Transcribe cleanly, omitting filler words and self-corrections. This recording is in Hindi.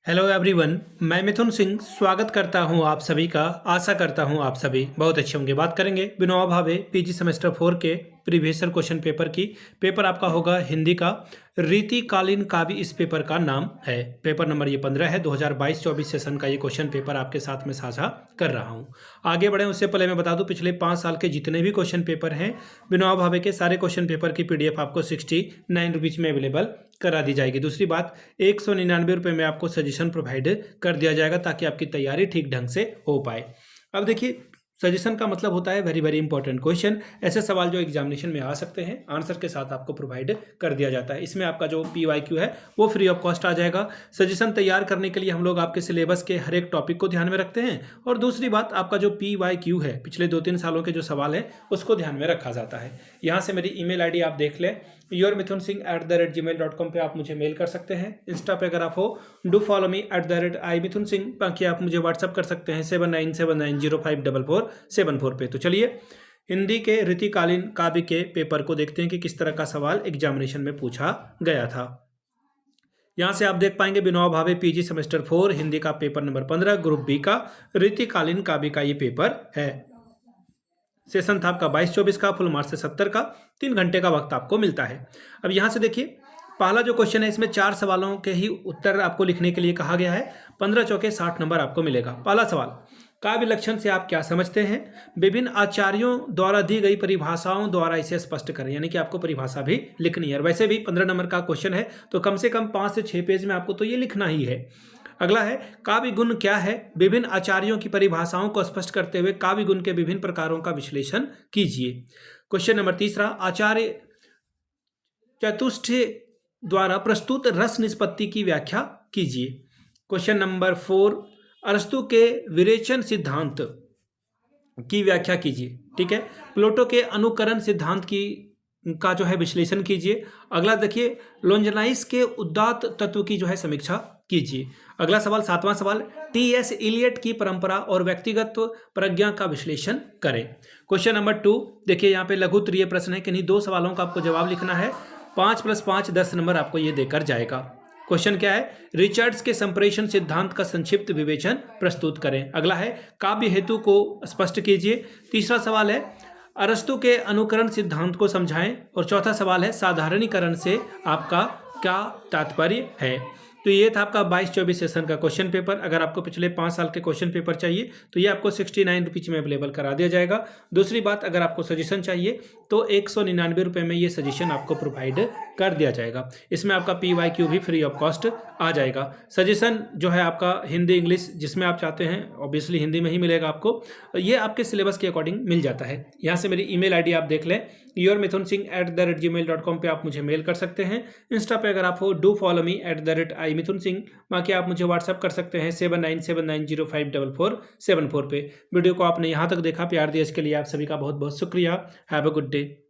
हेलो एवरीवन, मैं मिथुन सिंह स्वागत करता हूं आप सभी का। आशा करता हूं आप सभी बहुत अच्छे होंगे। बात करेंगे विनोबा भावे पीजी सेमेस्टर 4 के प्रीवियस ईयर क्वेश्चन पेपर की। पेपर आपका होगा हिंदी का। रीतिकालीन काव्य इस पेपर का नाम है। पेपर नंबर ये 15 है। 2022-24 सेशन का ये क्वेश्चन पेपर आपके साथ में साझा कर रहा हूँ। आगे बढ़े उससे पहले मैं बता दूं, पिछले 5 साल के जितने भी क्वेश्चन पेपर हैं विनोबा भावे के, सारे क्वेश्चन पेपर की PDF आपको 69 रुपीज़ में अवेलेबल करा दी जाएगी। दूसरी बात, 199 रुपये में आपको सजेशन प्रोवाइड कर दिया जाएगा ताकि आपकी तैयारी ठीक ढंग से हो पाए। अब देखिए, सजेशन का मतलब होता है वेरी वेरी इंपॉर्टेंट क्वेश्चन। ऐसे सवाल जो एग्जामिनेशन में आ सकते हैं, आंसर के साथ आपको प्रोवाइड कर दिया जाता है। इसमें आपका जो PYQ है वो फ्री ऑफ कॉस्ट आ जाएगा। सजेशन तैयार करने के लिए हम लोग आपके सिलेबस के हर एक टॉपिक को ध्यान में रखते हैं, और दूसरी बात, आपका जो PYQ है, पिछले 2-3 सालों के जो सवाल है उसको ध्यान में रखा जाता है। यहाँ से मेरी email ID आप देख लें, yourmithunsingh@gmail.com पे आप मुझे मेल कर सकते हैं। इंस्टा पे अगर आप हो, डू फॉलो मी @imithunsingh। बाकी आप मुझे व्हाट्सअप कर सकते हैं 7979054474 पे। तो चलिए, हिंदी के रीतिकालीन काव्य के पेपर को देखते हैं कि किस तरह का सवाल एग्जामिनेशन में पूछा गया था। यहाँ से आप देख पाएंगे विनोबा भावे PG सेमेस्टर 4 हिंदी का पेपर नंबर 15 ग्रुप B का रीतिकालीन काव्य का ये पेपर है। सेशन था आपका 22-24 का, फुल मार्क्स से 70 का। 3 घंटे का वक्त आपको मिलता है। अब यहाँ से देखिए, पहला जो क्वेश्चन है इसमें 4 सवालों के ही उत्तर आपको लिखने के लिए कहा गया है। 15 चौके 60 नंबर आपको मिलेगा। पहला सवाल, काव्य लक्षण से आप क्या समझते हैं? विभिन्न आचार्यों द्वारा दी गई परिभाषाओं द्वारा इसे स्पष्ट करें। यानी कि आपको परिभाषा भी लिखनी है, और वैसे भी 15 नंबर का क्वेश्चन है तो कम से कम 5 से 6 पेज में आपको तो ये लिखना ही है। अगला है, काव्य गुण क्या है? विभिन्न आचार्यों की परिभाषाओं को स्पष्ट करते हुए काव्य गुण के विभिन्न प्रकारों का विश्लेषण कीजिए। क्वेश्चन नंबर तीसरा, आचार्य चतुष्टय द्वारा प्रस्तुत रस निष्पत्ति की व्याख्या कीजिए। क्वेश्चन नंबर 4, अरस्तु के विरेचन सिद्धांत की व्याख्या कीजिए। ठीक है, प्लेटो के अनुकरण सिद्धांत का जो है विश्लेषण कीजिए। अगला देखिए, लोंजनाइस के उदात्त तत्व की जो है समीक्षा कीजिए। अगला सवाल, 7वां सवाल, TS इलियट की परंपरा और व्यक्तिगत प्रज्ञा का विश्लेषण करें। क्वेश्चन नंबर 2, देखिए यहाँ पे लघु उत्तरीय प्रश्न है, किन्हीं 2 सवालों का आपको जवाब लिखना है। 5 + 5 10 नंबर आपको ये देकर जाएगा। क्वेश्चन क्या है? रिचर्ड्स के संप्रेषण सिद्धांत का संक्षिप्त विवेचन प्रस्तुत करें। अगला है, काव्य हेतु को स्पष्ट कीजिए। तीसरा सवाल है, अरस्तु के अनुकरण सिद्धांत को समझाएं। और चौथा सवाल है, साधारणीकरण से आपका क्या तात्पर्य है? तो ये था आपका 22-24 सेशन का क्वेश्चन पेपर। अगर आपको पिछले 5 साल के क्वेश्चन पेपर चाहिए तो ये आपको 69 रुपीज़ में अवेलेबल करा दिया जाएगा। दूसरी बात, अगर आपको सजेशन चाहिए तो 199 रुपये में ये सजेशन आपको प्रोवाइड कर दिया जाएगा। इसमें आपका PYQ भी फ्री ऑफ कॉस्ट आ जाएगा। सजेशन जो है आपका हिंदी इंग्लिश जिसमें आप चाहते हैं, ऑब्वियसली हिंदी में ही मिलेगा आपको। ये आपके सिलेबस के अकॉर्डिंग मिल जाता है। यहाँ से मेरी email ID आप देख लें, yourmithunsingh@gmail.com पे आप मुझे मेल कर सकते हैं। इंस्टा पे अगर आप हो, डू फॉलो मी @imithunsingh। बाकी आप मुझे व्हाट्सअप कर सकते हैं 7979054474 पे। वीडियो को आपने यहाँ तक देखा, प्यार दिया, इसके लिए आप सभी का बहुत बहुत शुक्रिया। Have a good day.